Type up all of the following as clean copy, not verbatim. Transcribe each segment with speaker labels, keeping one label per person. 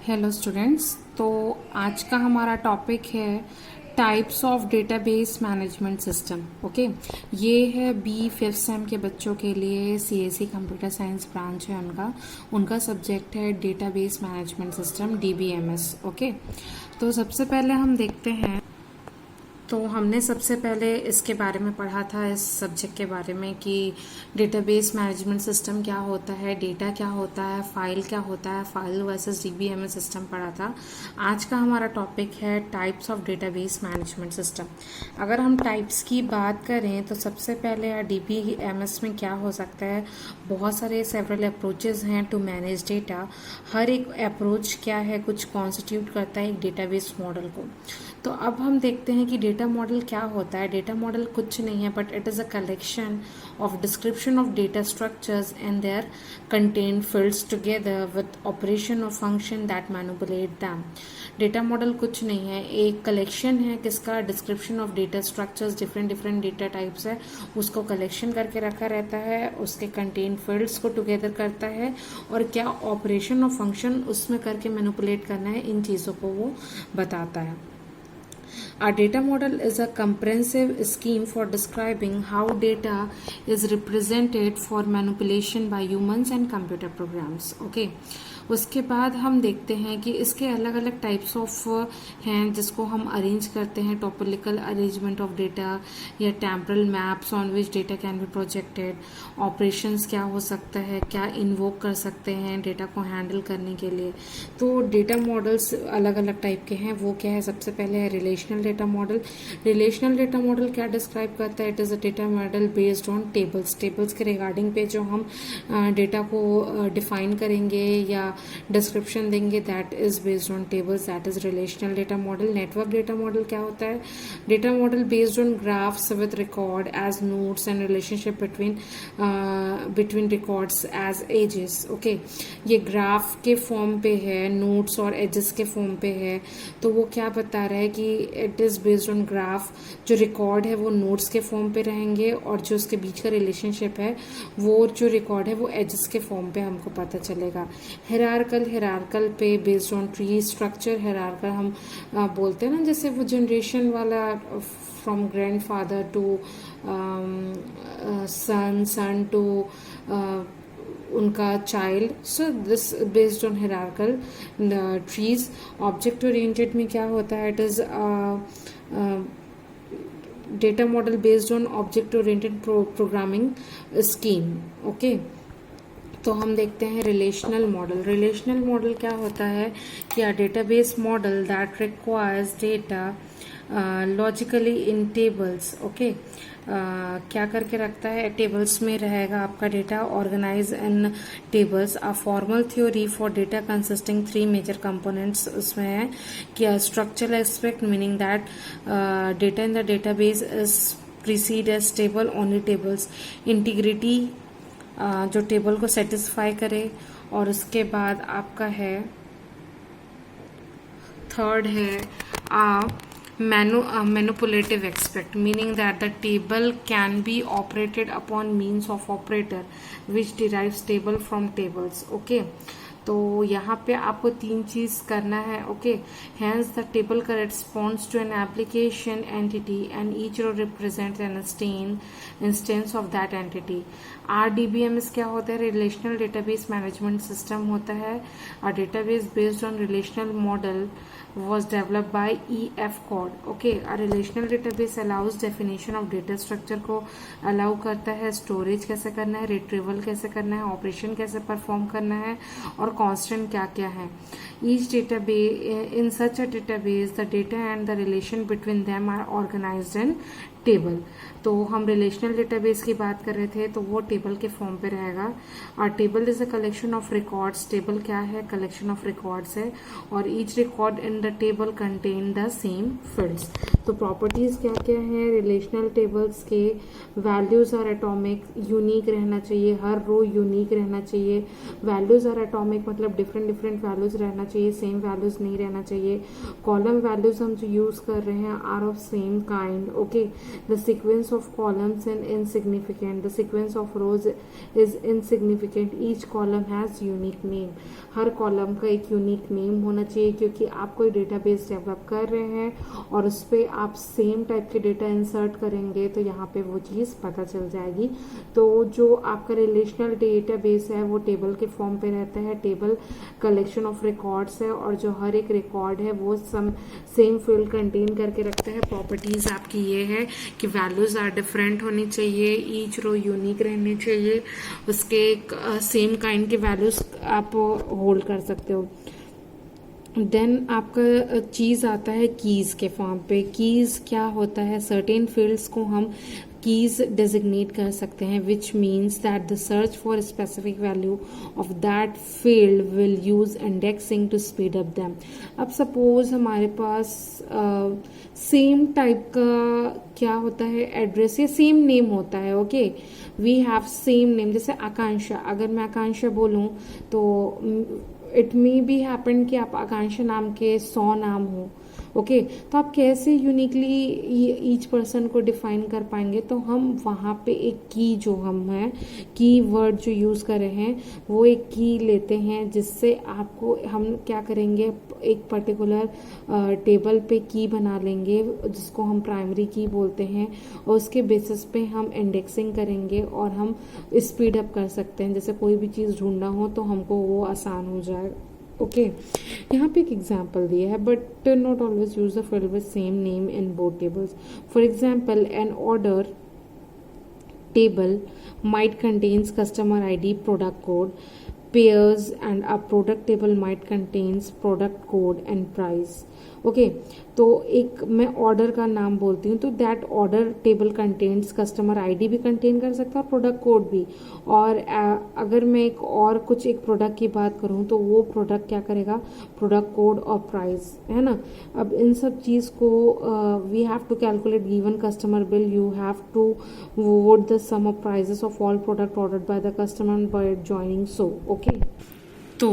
Speaker 1: Hello students. तो आज का हमारा टॉपिक है types of database management system. Okay, ये है बी फिफ्थ सेम के बच्चों के लिए। सीएसई कंप्यूटर साइंस ब्रांच है उनका सब्जेक्ट है database management system, DBMS. Okay, तो सबसे पहले हम देखते हैं। तो हमने सबसे पहले इसके बारे में पढ़ा था, इस सब्जेक्ट के बारे में, कि डेटाबेस मैनेजमेंट सिस्टम क्या होता है, डेटा क्या होता है, फाइल क्या होता है, फाइल वर्सेस डीबीएमएस सिस्टम पढ़ा था। आज का हमारा टॉपिक है types of database management system. अगर हम टाइप्स की बात करें तो सबसे पहले डीबीएमएस में क्या हो सकता है, बहुत सारे सेवरल अप्रोचेज हैं टू मैनेज डेटा। हर एक अप्रोच क्या है, कुछ कॉन्स्टिट्यूट करता है एक डेटाबेस मॉडल को। तो अब हम देखते हैं कि डेटा मॉडल क्या होता है। डेटा मॉडल कुछ नहीं है but it is a collection of description of data structures and their contain fields together with operation और function that manipulate them. Data model कुछ नहीं है, एक कलेक्शन है किसका, description of data structures, different different data types है, उसको collection करके रखा रहता है, उसके कंटेन फील्ड्स को टुगेदर करता है और क्या ऑपरेशन और फंक्शन उसमें करके मैनिपुलेट करना है, इन चीज़ों को वो बताता है। A data model is a comprehensive scheme for describing how data is represented for manipulation by humans and computer programs. Okay. उसके बाद हम देखते हैं कि इसके अलग अलग टाइप्स ऑफ हैं जिसको हम अरेंज करते हैं। टोपोलॉजिकल अरेंजमेंट ऑफ डेटा या temporal maps on which data can be projected. Operations क्या हो सकता है, क्या इन्वोक कर सकते हैं डेटा को हैंडल करने के लिए। तो डेटा मॉडल्स अलग अलग टाइप के हैं। वो क्या है, सबसे पहले है relational data model. Relational data model क्या डिस्क्राइब करता है, it is a data model based on tables. Tables के रिगार्डिंग पे जो हम डेटा को डिफाइन करेंगे या डिस्क्रिप्शन देंगे, that is based on tables, that is relational data model. Network data model क्या होता है, data model based on graphs with record as nodes and relationship between records as edges. Okay, ये graph के form पे है, nodes और edges के form पे है। तो वो क्या बता रहा है कि it is based on graph, जो रिकॉर्ड है वो नोड्स के फॉर्म पे रहेंगे और जो उसके बीच का रिलेशनशिप है वो जो रिकॉर्ड है वो एजेस के फॉर्म पे हमको पता चलेगा। हिरार्कल पे based on tree structure. Hierarchical हम बोलते हैं ना, जैसे वो जनरेशन वाला, from grandfather to son to उनका child. So this based on hierarchical trees. Object oriented में क्या होता है, it is data model based on object oriented programming scheme. Okay, तो हम देखते हैं रिलेशनल मॉडल। रिलेशनल मॉडल क्या होता है कि a database model that requires data logically in tables. Okay, क्या करके रखता है, टेबल्स में रहेगा आपका data, organise in tables. A formal theory for data consisting three major components उसमें है कि structural aspect, meaning that data in the database is perceived as table, only tables. Integrity, जो टेबल को सेटिस्फाई करे। और उसके बाद आपका है थर्ड है manipulative aspect, meaning that the table can be operated upon means of operator which derives table from tables. Okay, तो यहाँ पे आपको तीन चीज करना है। Okay, hence the table corresponds to an application entity and each row represents an instance of that entity. RDBMS क्या होता है, रिलेशनल डेटाबेस मैनेजमेंट सिस्टम होता है। A database based on relational model was developed by EF Code. Okay, a relational database allows definition of data structure को allow करता है, storage कैसे करना है, रिट्रीवल कैसे करना है, ऑपरेशन कैसे परफॉर्म करना है और कांस्टेंट क्या क्या है। Each database, in such a database, the data and the relation between them are organized in table. तो हम रिलेशनल डेटाबेस की बात कर रहे थे, तो वो टेबल के फॉर्म पे रहेगा। और table is a collection of records. Table क्या है, कलेक्शन ऑफ रिकॉर्ड्स है और each record in the table contain the same fields. तो प्रॉपर्टीज क्या क्या है रिलेशनल टेबल्स के, वैल्यूज आर एटॉमिक, यूनिक रहना चाहिए, हर रो यूनिक रहना चाहिए। वैल्यूज आर एटॉमिक मतलब डिफरेंट डिफरेंट वैल्यूज रहना चाहिए, सेम वैल्यूज नहीं रहना चाहिए। कॉलम वैल्यूज हम जो यूज कर रहे हैं are of same kind. Okay, the sequence of columns in insignificant, the sequence of rows is insignificant, each column has unique name. हर कॉलम का एक यूनिक नेम होना चाहिए, क्योंकि आप कोई डेटाबेस डेवलप कर रहे हैं और उस पर आप सेम टाइप के डेटा इंसर्ट करेंगे तो यहाँ पे वो चीज़ पता चल जाएगी। तो जो आपका रिलेशनल डेटाबेस है वो टेबल के फॉर्म पे रहता है। टेबल कलेक्शन ऑफ रिकॉर्ड्स है और जो हर एक रिकॉर्ड है वो सेम फील्ड कंटेन करके रखता है। प्रॉपर्टीज आपकी ये है कि वैल्यूज आर डिफरेंट होनी चाहिए, ईच रो यूनिक रहनी चाहिए, उसके सेम काइंड के वैल्यूज आप होल्ड कर सकते हो। देन आपका चीज़ आता है कीज के फॉर्म पे। कीज क्या होता है, सर्टेन फील्ड्स को हम कीज डेजिग्नेट कर सकते हैं, which means that the search for specific value of that field will use indexing to speed up them. अब सपोज हमारे पास सेम टाइप का क्या होता है एड्रेस या सेम नेम होता है, okay, we have same name. जैसे आकांक्षा, अगर मैं आकांक्षा बोलूं तो इट मे बी हैपन कि आप आकांक्षा नाम के 100 नाम हो, ओके, तो आप कैसे यूनिकली ईच पर्सन को डिफाइन कर पाएंगे? तो हम वहाँ पे एक की जो हम है की वर्ड जो यूज़ कर रहे हैं वो एक की लेते हैं, जिससे आपको हम क्या करेंगे, एक पर्टिकुलर टेबल पे की बना लेंगे जिसको हम प्राइमरी की बोलते हैं, और उसके बेसिस पे हम इंडेक्सिंग करेंगे और हम स्पीड अप कर सकते हैं। जैसे कोई भी चीज़ ढूंढना हो तो हमको वो आसान हो जाए, ओके। यहाँ पे एक एग्जाम्पल दिया है, but not always use the field with same name in both tables. For example, an order table might contains customer ID, product code, pairs, and a product table might contains product code and price. Okay तो एक मैं order का नाम बोलती हूँ तो that order table contains customer ID भी contain कर सकता है और प्रोडक्ट कोड भी। और अगर मैं एक और कुछ एक प्रोडक्ट की बात करूँ तो वो प्रोडक्ट क्या करेगा, प्रोडक्ट कोड और प्राइस, है ना। अब इन सब चीज़ को we have to calculate given customer bill, you have to vote the sum of prices of all product ordered by the customer by joining so, okay. तो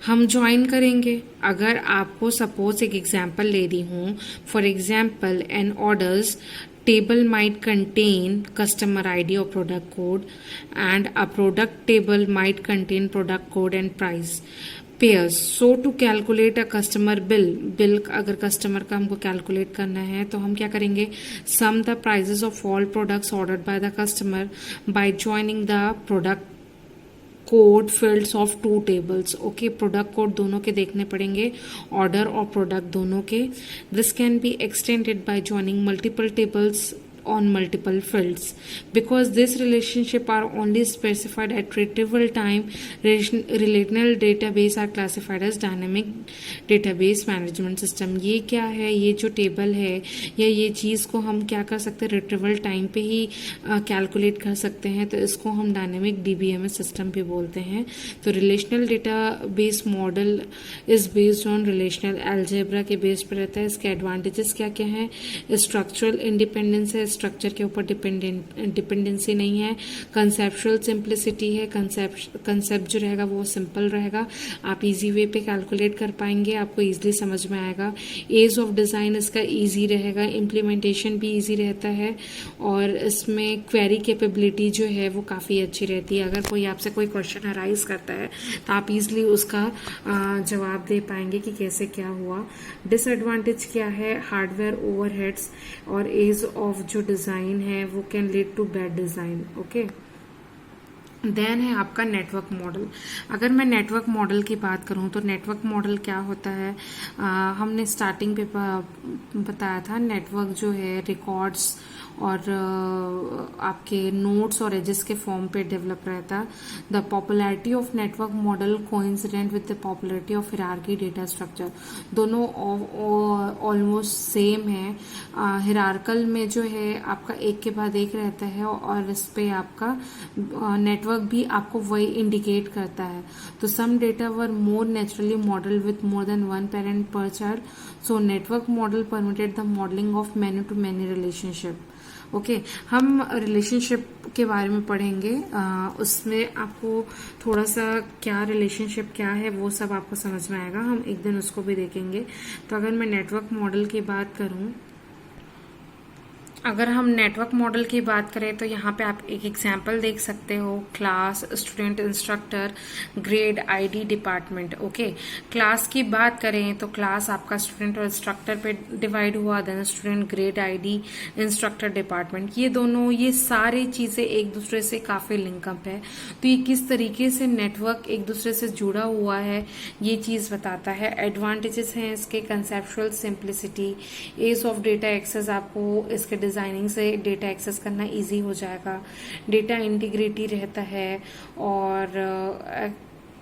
Speaker 1: हम ज्वाइन करेंगे। अगर आपको सपोज एक एग्जांपल ले रही हूँ, for example an orders table might contain customer ID or product code, and a product table might contain product code and price pairs. So to calculate a customer bill अगर customer का हमको calculate करना है तो हम क्या करेंगे, sum the prices of all products ordered by the customer by joining the product code fields of two tables, okay. Product code दोनों के देखने पड़ेंगे, ऑर्डर और प्रोडक्ट दोनों के। This can be extended by joining multiple tables on multiple fields. Because this relationship are only specified at retrieval time, relational database are classified as dynamic database management system. ये क्या है, ये जो table है या ये चीज़ को हम क्या कर सकते हैं, रिट्रीवल टाइम पे ही कैलकुलेट कर सकते हैं, तो इसको हम डायनेमिक DBMS सिस्टम भी बोलते हैं। तो relational database model is based on relational algebra के बेस पर रहता है। इसके एडवांटेजेस क्या क्या हैं, स्ट्रक्चरल इंडिपेंडेंस है, स्ट्रक्चर के ऊपर डिपेंडेंसी नहीं है, कंसेप्चुअल सिंप्लिसिटी है, कंसेप्ट जो रहेगा वो सिंपल रहेगा, आप इजी वे पे कैलकुलेट कर पाएंगे, आपको इजीली समझ में आएगा। एज ऑफ डिज़ाइन इसका इजी रहेगा, इम्प्लीमेंटेशन भी इजी रहता है, और इसमें क्वेरी कैपेबिलिटी जो है वो काफ़ी अच्छी रहती है। अगर कोई आपसे कोई क्वेश्चन अराइज करता है तो आप इजीली उसका जवाब दे पाएंगे कि कैसे क्या हुआ। डिसएडवांटेज क्या है, हार्डवेयर ओवरहेड्स और एज ऑफ जो डिज़ाइन है वो can lead to bad design, okay. Then है आपका नेटवर्क मॉडल। अगर मैं नेटवर्क मॉडल की बात करूं तो नेटवर्क मॉडल क्या होता है, हमने स्टार्टिंग पे बताया था, नेटवर्क जो है रिकॉर्ड्स और आपके नोड्स और एजेस के फॉर्म पे डेवलप रहता है। The popularity of network model coincident with the popularity of hierarchy data structure, दोनों ऑलमोस्ट सेम है। हिरार्कल में जो है आपका एक के बाद एक रहता है और इस पे आपका नेटवर्क भी आपको वही इंडिकेट करता है। तो some data were more naturally model with more than one parent per child, so network model permitted the modelling of many to many relationship, okay. हम रिलेशनशिप के बारे में पढ़ेंगे, उसमें आपको थोड़ा सा क्या रिलेशनशिप क्या है वो सब आपको समझ में आएगा, हम एक दिन उसको भी देखेंगे। तो अगर मैं नेटवर्क मॉडल की बात करूं अगर हम नेटवर्क मॉडल की बात करें तो यहाँ पे आप एक एग्जाम्पल देख सकते हो, class, student, instructor, grade, ID, department. Okay, class की बात करें तो क्लास आपका स्टूडेंट और इंस्ट्रक्टर पे डिवाइड हुआ, then student, grade, ID, instructor, department. ये दोनों, ये सारी चीजें एक दूसरे से काफी लिंकअप है। तो ये किस तरीके से नेटवर्क एक दूसरे से जुड़ा हुआ है ये चीज बताता है। एडवांटेजेस हैं इसके, conceptual simplicity, ease of data access, आपको इसके डिजाइनिंग से डेटा एक्सेस करना इजी हो जाएगा, डेटा इंटीग्रिटी रहता है और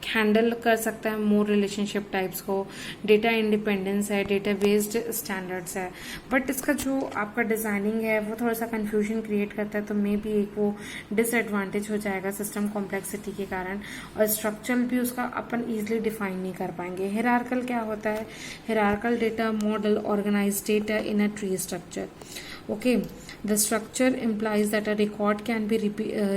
Speaker 1: हैंडल कर सकता है मोर रिलेशनशिप टाइप्स को, डेटा इंडिपेंडेंस है, डेटा बेस्ड स्टैंडर्ड्स है। बट इसका जो आपका डिजाइनिंग है वो थोड़ा सा कंफ्यूजन क्रिएट करता है, तो मे बी एक वो डिसएडवांटेज हो जाएगा सिस्टम कॉम्प्लेक्सिटी के कारण। और स्ट्रक्चर भी उसका अपन इजिली डिफाइन नहीं कर पाएंगे। हिरार्कल क्या होता है? Hierarchical data model organise data in a tree structure. Okay, the structure implies that a record can be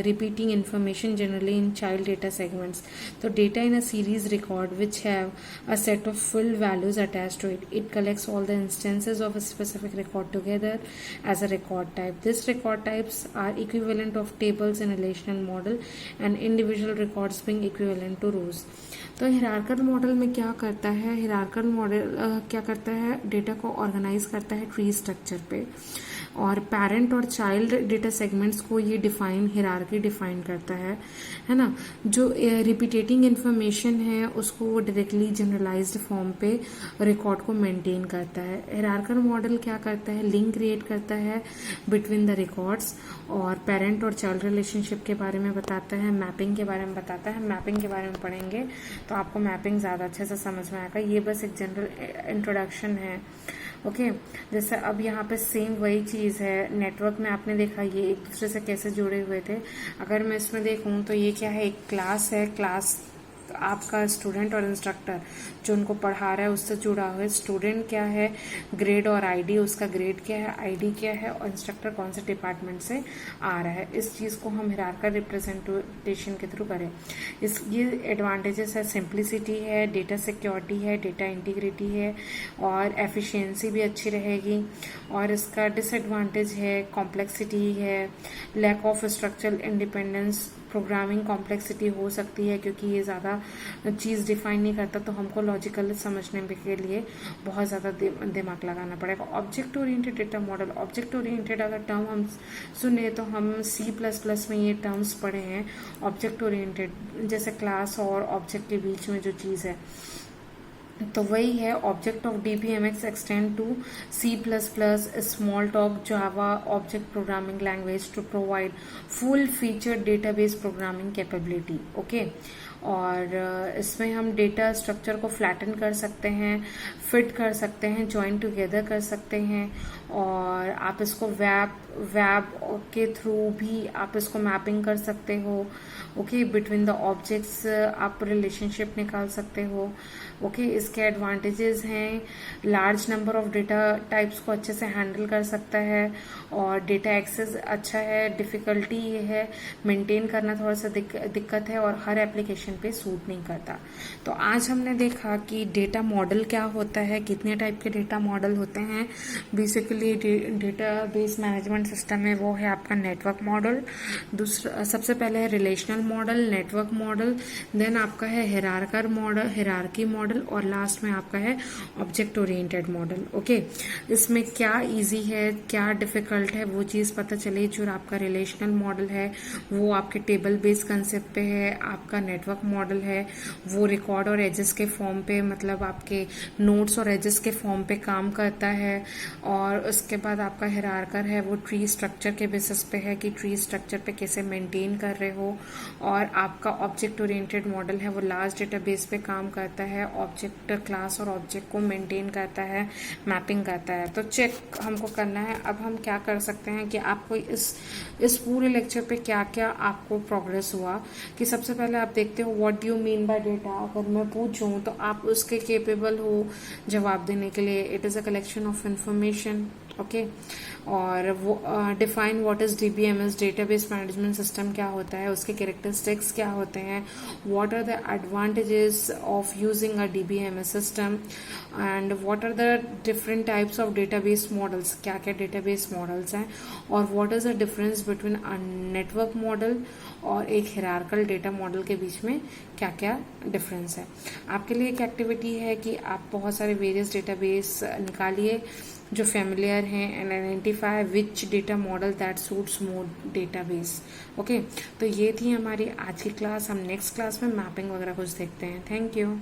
Speaker 1: repeating information generally in child data segments. So data in a series record which have a set of full values attached to it. It collects all the instances of a specific record together as a record type. These record types are equivalent of tables in a relational model and individual records being equivalent to rows. तो हिरार्कल model में क्या करता है? Hierarchical model क्या करता है? Data को organise करता है ट्री स्ट्रक्चर पे, और पेरेंट और चाइल्ड डेटा सेगमेंट्स को ये डिफाइन, हिरार्की डिफाइन करता है ना। जो रिपीटेटिंग इंफॉर्मेशन है उसको वो डायरेक्टली जनरलाइज्ड फॉर्म पे रिकॉर्ड को मेंटेन करता है। हिरार्कल मॉडल क्या करता है? लिंक क्रिएट करता है बिटवीन द रिकॉर्ड्स, और पेरेंट और चाइल्ड रिलेशनशिप के बारे में बताता है, मैपिंग के बारे में बताता है। मैपिंग के बारे में पढ़ेंगे तो आपको मैपिंग ज़्यादा अच्छे से समझ में आएगा। ये बस एक जनरल इंट्रोडक्शन है। ओके, जैसे अब यहाँ पे सेम वही चीज़ है। नेटवर्क में आपने देखा ये एक दूसरे से कैसे जुड़े हुए थे। अगर मैं इसमें देखूँ तो ये क्या है? एक क्लास है। क्लास आपका स्टूडेंट और इंस्ट्रक्टर जो उनको पढ़ा रहा है उससे जुड़ा हुआ है। स्टूडेंट क्या है? ग्रेड और आईडी, उसका ग्रेड क्या है, आईडी क्या है, और इंस्ट्रक्टर कौन से डिपार्टमेंट से आ रहा है। इस चीज़ को हम हिरार्कल रिप्रेजेंटेशन के थ्रू करें। ये एडवांटेजेस है, सिंप्लिसिटी है, डेटा सिक्योरिटी है, डेटा इंटीग्रिटी है, और एफिशिएंसी भी अच्छी रहेगी। और इसका डिसएडवांटेज है कॉम्प्लेक्सिटी है, lack of structural independence, programming complexity हो सकती है क्योंकि ये ज़्यादा चीज़ डिफाइन नहीं करता, तो हमको लॉजिकल समझने के लिए बहुत ज़्यादा दिमाग लगाना पड़ेगा। Object oriented data model, object oriented अगर टर्म हम सुने तो हम C++ में ये टर्म्स पढ़े हैं। ऑब्जेक्ट ओरिएंटेड जैसे क्लास और ऑब्जेक्ट के बीच में जो चीज़ है तो वही है। Object of DBMX extend to C++, Smalltalk, Java, object programming language to provide full feature database programming capability. Okay, और इसमें हम डेटा स्ट्रक्चर को फ्लैटन कर सकते हैं, फिट कर सकते हैं, जॉइन टुगेदर कर सकते हैं, और आप इसको वेब के थ्रू भी आप इसको मैपिंग कर सकते हो। ओके, बिटवीन द ऑब्जेक्ट्स आप रिलेशनशिप निकाल सकते हो। ओके, इसके एडवांटेजेस हैं, large number of data types को अच्छे से हैंडल कर सकता है, और डेटा एक्सेस अच्छा है। डिफिकल्टी ये है, मेंटेन करना थोड़ा सा दिक्कत है, और हर एप्लीकेशन पे सूट नहीं करता। तो आज हमने देखा कि डेटा मॉडल क्या होता है, कितने टाइप के डेटा मॉडल होते हैं। बेसिकली डेटाबेस मैनेजमेंट सिस्टम में वो है आपका नेटवर्क मॉडल, दूसरा सबसे पहले है relational model, network model, then आपका है हिरार्कल मॉडल, हिरार्की मॉडल, और लास्ट में आपका है ऑब्जेक्ट ओरिएंटेड मॉडल। ओके, इसमें क्या इजी है क्या डिफिकल्ट है वो चीज़ पता चले। जो आपका रिलेशनल मॉडल है वो आपके टेबल बेस्ड कंसेप्ट पे है, आपका नेटवर्क मॉडल है वो रिकॉर्ड और एजेस के फॉर्म पे, मतलब आपके नोट्स और एजेस के फॉर्म पे काम करता है, और उसके बाद आपका हिरार्कल है वो ट्री स्ट्रक्चर के बेसिस पे है कि ट्री स्ट्रक्चर पे कैसे मेंटेन कर रहे हो, और आपका ऑब्जेक्ट ओरिएंटेड मॉडल है वो लार्ज डेटाबेस पे काम करता है, ऑब्जेक्ट क्लास और ऑब्जेक्ट को मेंटेन करता है, मैपिंग करता है। तो चेक हमको करना है। अब हम क्या कर सकते हैं कि आपको इस पूरे लेक्चर पे क्या क्या आपको प्रोग्रेस हुआ, कि सबसे पहले आप देखते हो what do you mean by data. अगर मैं पूछूं तो आप उसके केपेबल हो जवाब देने के लिए। It is a collection of information okay और वो define what is DBMS, database management system क्या होता है, उसके कैरेक्टरिस्टिक्स क्या होते हैं, what are the advantages of using a DBMS system, and what are the different types of database models, क्या क्या डेटाबेस मॉडल्स हैं, और what is the difference between a network model और एक हिरार्कल डेटा मॉडल के बीच में क्या क्या डिफरेंस है। आपके लिए एक एक्टिविटी है कि आप बहुत सारे वेरियस डेटाबेस निकालिए जो फेमिलियर हैं and identify which data model that suits more database. Okay, तो ये थी हमारी आज की क्लास। हम नेक्स्ट क्लास में मैपिंग वगैरह कुछ देखते हैं। Thank you.